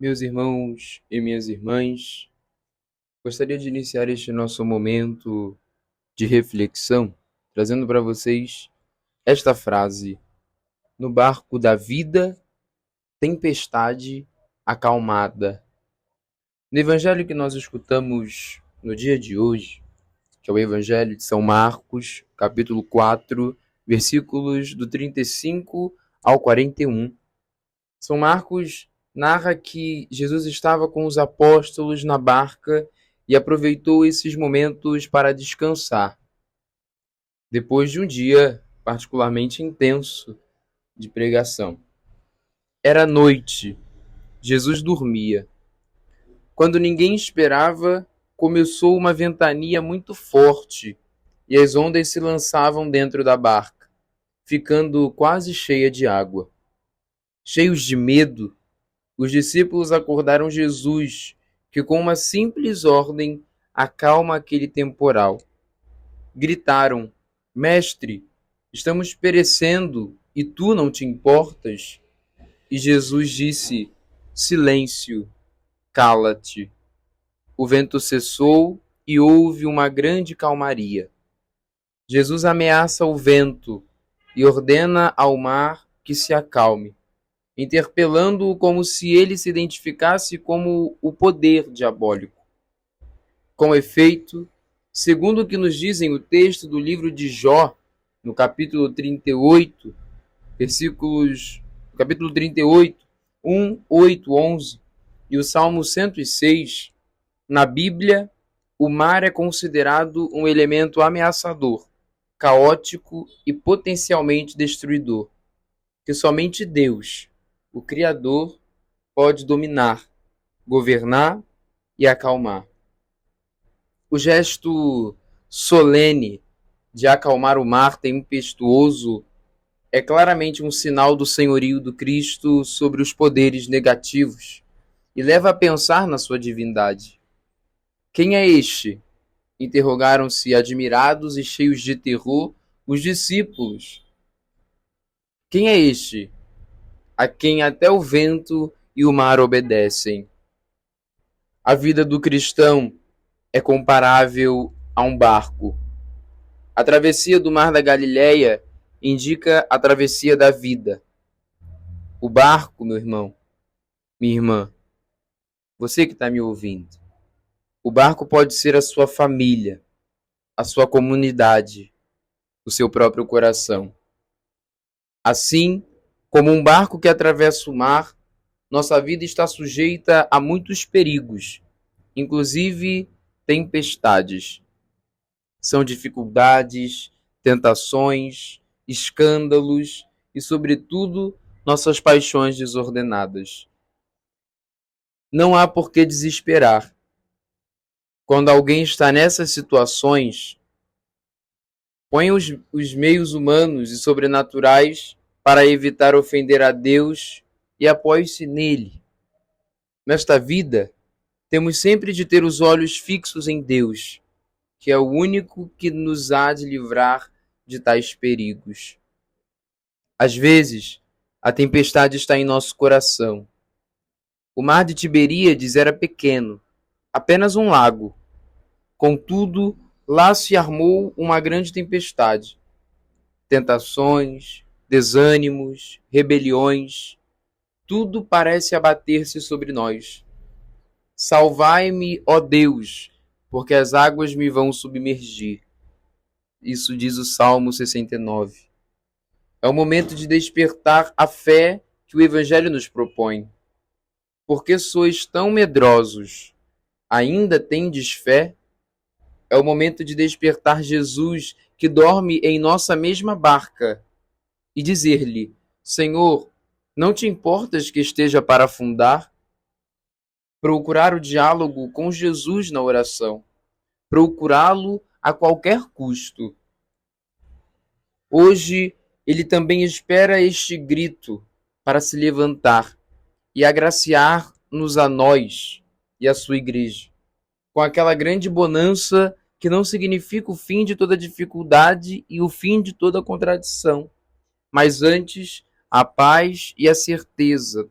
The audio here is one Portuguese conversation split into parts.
Meus irmãos e minhas irmãs, gostaria de iniciar este nosso momento de reflexão, trazendo para vocês esta frase: no barco da vida, tempestade acalmada. No evangelho que nós escutamos no dia de hoje, que é o evangelho de São Marcos, capítulo 4, versículos do 35 ao 41, São Marcos narra que Jesus estava com os apóstolos na barca e aproveitou esses momentos para descansar. Depois de um dia particularmente intenso de pregação. Era noite, Jesus dormia. Quando ninguém esperava, começou uma ventania muito forte e as ondas se lançavam dentro da barca, ficando quase cheia de água. Cheios de medo, os discípulos acordaram Jesus, que com uma simples ordem acalma aquele temporal. Gritaram: Mestre, estamos perecendo e tu não te importas? E Jesus disse: Silêncio, cala-te. O vento cessou e houve uma grande calmaria. Jesus ameaça o vento e ordena ao mar que se acalme, interpelando-o como se ele se identificasse como o poder diabólico. Com efeito, segundo o que nos dizem o texto do livro de Jó, no capítulo 38, capítulo 38, 1, 8, 11, e o Salmo 106, na Bíblia, o mar é considerado um elemento ameaçador, caótico e potencialmente destruidor, que somente Deus, o Criador, pode dominar, governar e acalmar. O gesto solene de acalmar o mar tempestuoso é claramente um sinal do senhorio do Cristo sobre os poderes negativos e leva a pensar na sua divindade. Quem é este? Interrogaram-se admirados e cheios de terror os discípulos. Quem é este? A quem até o vento e o mar obedecem. A vida do cristão é comparável a um barco. A travessia do mar da Galileia indica a travessia da vida. O barco, meu irmão, minha irmã, você que está me ouvindo, o barco pode ser a sua família, a sua comunidade, o seu próprio coração. Assim como um barco que atravessa o mar, nossa vida está sujeita a muitos perigos, inclusive tempestades. São dificuldades, tentações, escândalos e, sobretudo, nossas paixões desordenadas. Não há por que desesperar. Quando alguém está nessas situações, põe os meios humanos e sobrenaturais para evitar ofender a Deus e apoie-se nele. Nesta vida, temos sempre de ter os olhos fixos em Deus, que é o único que nos há de livrar de tais perigos. Às vezes, a tempestade está em nosso coração. O mar de Tiberíades era pequeno, apenas um lago. Contudo, lá se armou uma grande tempestade. Tentações, desânimos, rebeliões, tudo parece abater-se sobre nós. Salvai-me, ó Deus, porque as águas me vão submergir. Isso diz o Salmo 69. É o momento de despertar a fé que o Evangelho nos propõe. Por que sois tão medrosos? Ainda tendes fé? É o momento de despertar Jesus, que dorme em nossa mesma barca, e dizer-lhe: Senhor, não te importas que esteja para afundar? Procurar o diálogo com Jesus na oração. Procurá-lo a qualquer custo. Hoje, ele também espera este grito para se levantar e agraciar-nos a nós e a sua igreja, com aquela grande bonança que não significa o fim de toda dificuldade e o fim de toda contradição, mas antes a paz e a certeza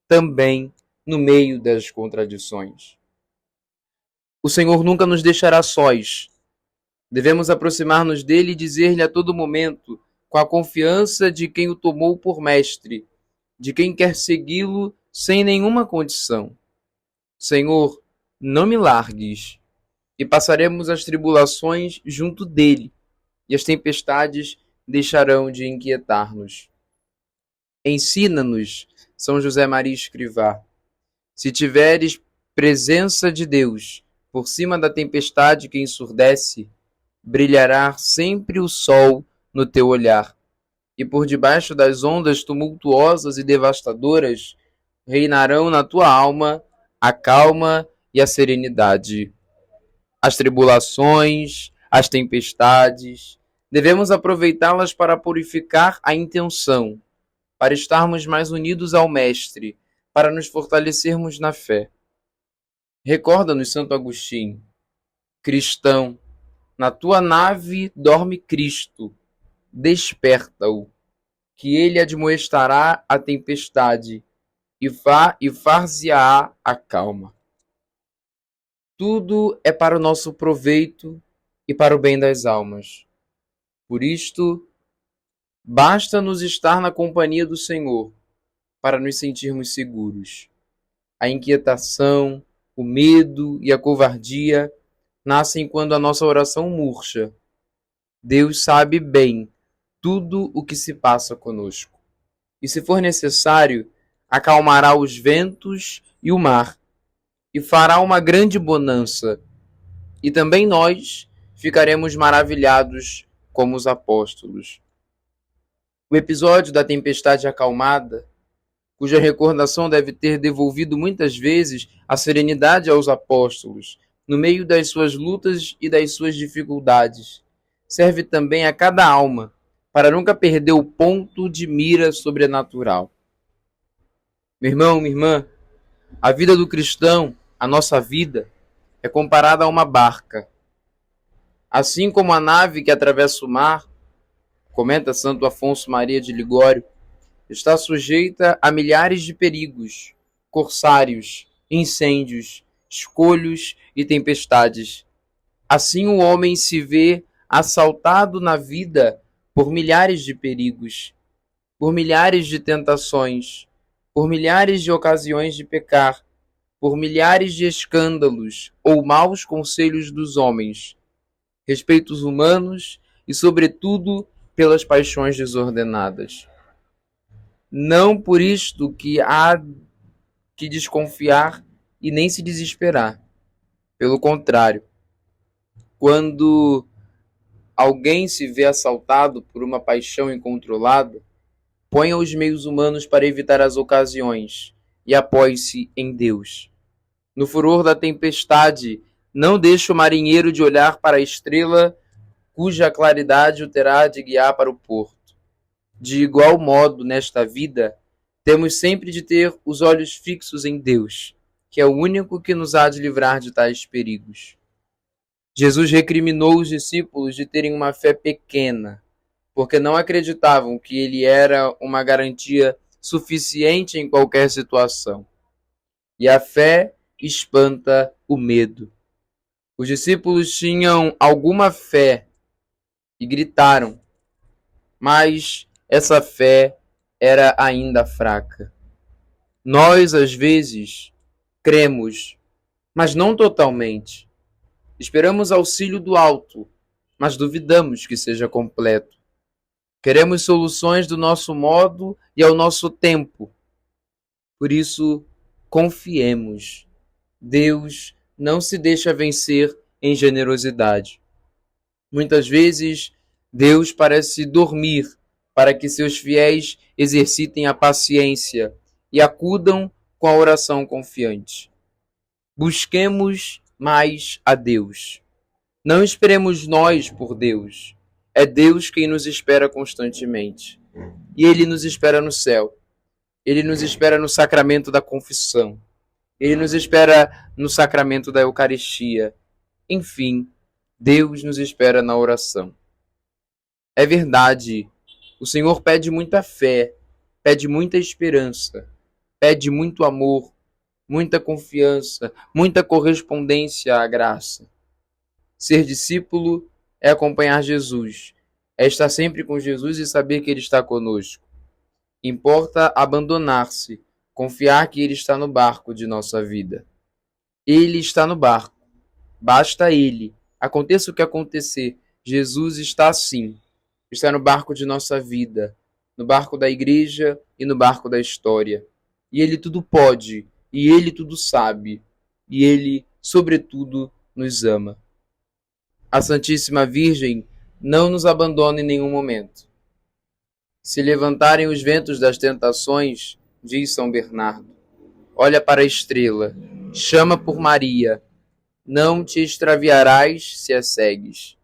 também no meio das contradições. O Senhor nunca nos deixará sós. Devemos aproximar-nos dele e dizer-lhe a todo momento, com a confiança de quem o tomou por mestre, de quem quer segui-lo sem nenhuma condição: Senhor, não me largues. E passaremos as tribulações junto dele, e as tempestades deixarão de inquietar-nos. Ensina-nos, São José Maria Escrivá, se tiveres presença de Deus por cima da tempestade que ensurdece, brilhará sempre o sol no teu olhar, e por debaixo das ondas tumultuosas e devastadoras reinarão na tua alma a calma e a serenidade. As tribulações, as tempestades, devemos aproveitá-las para purificar a intenção, para estarmos mais unidos ao Mestre, para nos fortalecermos na fé. Recorda-nos, Santo Agostinho: cristão, na tua nave dorme Cristo, desperta-o, que ele admoestará a tempestade e far-se-á a calma. Tudo é para o nosso proveito e para o bem das almas. Por isto, basta-nos estar na companhia do Senhor para nos sentirmos seguros. A inquietação, o medo e a covardia nascem quando a nossa oração murcha. Deus sabe bem tudo o que se passa conosco. E se for necessário, acalmará os ventos e o mar, e fará uma grande bonança. E também nós ficaremos maravilhados como os apóstolos. O episódio da tempestade acalmada, cuja recordação deve ter devolvido muitas vezes a serenidade aos apóstolos, no meio das suas lutas e das suas dificuldades, serve também a cada alma, para nunca perder o ponto de mira sobrenatural. Meu irmão, minha irmã, a vida do cristão, a nossa vida, é comparada a uma barca. Assim como a nave que atravessa o mar, comenta Santo Afonso Maria de Ligório, está sujeita a milhares de perigos, corsários, incêndios, escolhos e tempestades. Assim o homem se vê assaltado na vida por milhares de perigos, por milhares de tentações, por milhares de ocasiões de pecar, por milhares de escândalos ou maus conselhos dos homens, respeitos humanos e, sobretudo, pelas paixões desordenadas. Não por isto que há que desconfiar e nem se desesperar. Pelo contrário, quando alguém se vê assaltado por uma paixão incontrolada, ponha os meios humanos para evitar as ocasiões e apoie-se em Deus. No furor da tempestade, não deixe o marinheiro de olhar para a estrela cuja claridade o terá de guiar para o porto. De igual modo, nesta vida, temos sempre de ter os olhos fixos em Deus, que é o único que nos há de livrar de tais perigos. Jesus recriminou os discípulos de terem uma fé pequena, porque não acreditavam que ele era uma garantia suficiente em qualquer situação. E a fé espanta o medo. Os discípulos tinham alguma fé e gritaram, mas essa fé era ainda fraca. Nós, às vezes, cremos, mas não totalmente. Esperamos auxílio do alto, mas duvidamos que seja completo. Queremos soluções do nosso modo e ao nosso tempo. Por isso, confiemos. Deus não se deixa vencer em generosidade. Muitas vezes, Deus parece dormir para que seus fiéis exercitem a paciência e acudam com a oração confiante. Busquemos mais a Deus. Não esperemos nós por Deus. É Deus quem nos espera constantemente. E Ele nos espera no céu. Ele nos espera no sacramento da confissão. Ele nos espera no sacramento da Eucaristia. Enfim, Deus nos espera na oração. É verdade, o Senhor pede muita fé, pede muita esperança, pede muito amor, muita confiança, muita correspondência à graça. Ser discípulo é acompanhar Jesus, é estar sempre com Jesus e saber que Ele está conosco. Importa abandonar-se, confiar que Ele está no barco de nossa vida. Ele está no barco, basta Ele. Aconteça o que acontecer, Jesus está sim. Está no barco de nossa vida, no barco da igreja e no barco da história. E Ele tudo pode, e Ele tudo sabe, e Ele, sobretudo, nos ama. A Santíssima Virgem não nos abandona em nenhum momento. Se levantarem os ventos das tentações, diz São Bernardo, olha para a estrela, chama por Maria, não te extraviarás se a segues,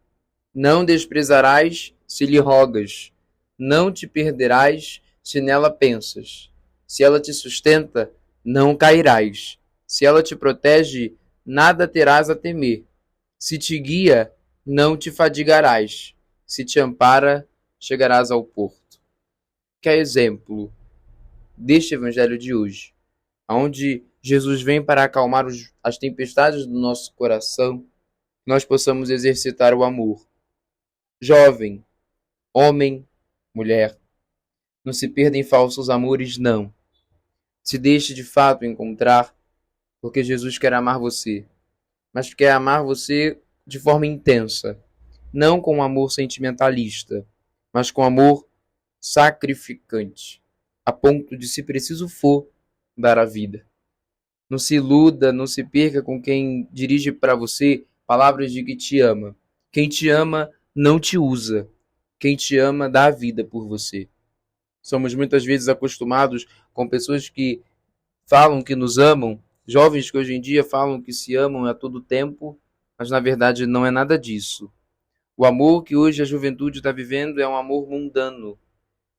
não desprezarás se lhe rogas, não te perderás se nela pensas. Se ela te sustenta, não cairás. Se ela te protege, nada terás a temer. Se te guia, não te fadigarás. Se te ampara, chegarás ao porto. Que é exemplo deste evangelho de hoje, onde Jesus vem para acalmar as tempestades do nosso coração, nós possamos exercitar o amor. Jovem, homem, mulher, não se perda em falsos amores, não. Se deixe de fato encontrar, porque Jesus quer amar você, mas quer amar você de forma intensa, não com amor sentimentalista, mas com amor sacrificante, a ponto de, se preciso for, dar a vida. Não se iluda, não se perca com quem dirige para você palavras de que te ama. Quem te ama não te usa. Quem te ama dá a vida por você. Somos muitas vezes acostumados com pessoas que falam que nos amam, jovens que hoje em dia falam que se amam a todo tempo, mas na verdade não é nada disso. O amor que hoje a juventude está vivendo é um amor mundano.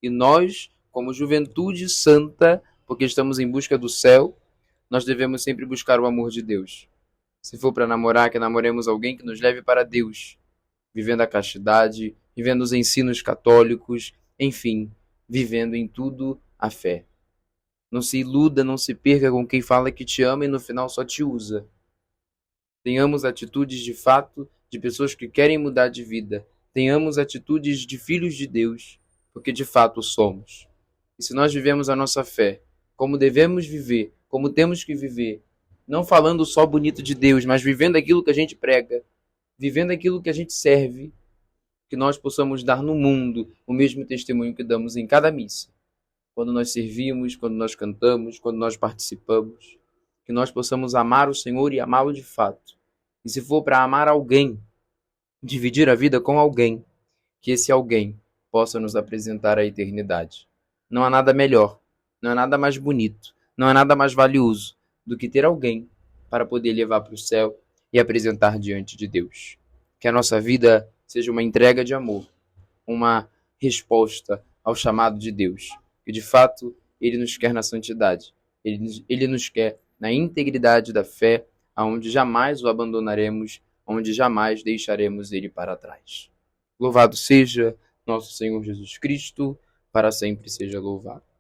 E nós, como juventude santa, porque estamos em busca do céu, nós devemos sempre buscar o amor de Deus. Se for para namorar, que namoremos alguém que nos leve para Deus, vivendo a castidade, vivendo os ensinos católicos, enfim, vivendo em tudo a fé. Não se iluda, não se perca com quem fala que te ama e no final só te usa. Tenhamos atitudes de fato de pessoas que querem mudar de vida. Tenhamos atitudes de filhos de Deus, porque de fato somos. E se nós vivemos a nossa fé como devemos viver, como temos que viver, não falando só bonito de Deus, mas vivendo aquilo que a gente prega, vivendo aquilo que a gente serve, que nós possamos dar no mundo o mesmo testemunho que damos em cada missa. Quando nós servimos, quando nós cantamos, quando nós participamos, que nós possamos amar o Senhor e amá-lo de fato. E se for para amar alguém, dividir a vida com alguém, que esse alguém possa nos apresentar a eternidade. Não há nada melhor, não há nada mais bonito, não há nada mais valioso do que ter alguém para poder levar para o céu e apresentar diante de Deus. Que a nossa vida seja uma entrega de amor, uma resposta ao chamado de Deus. Que de fato Ele nos quer na santidade, Ele nos quer na integridade da fé, aonde jamais o abandonaremos, onde jamais deixaremos Ele para trás. Louvado seja nosso Senhor Jesus Cristo, para sempre seja louvado.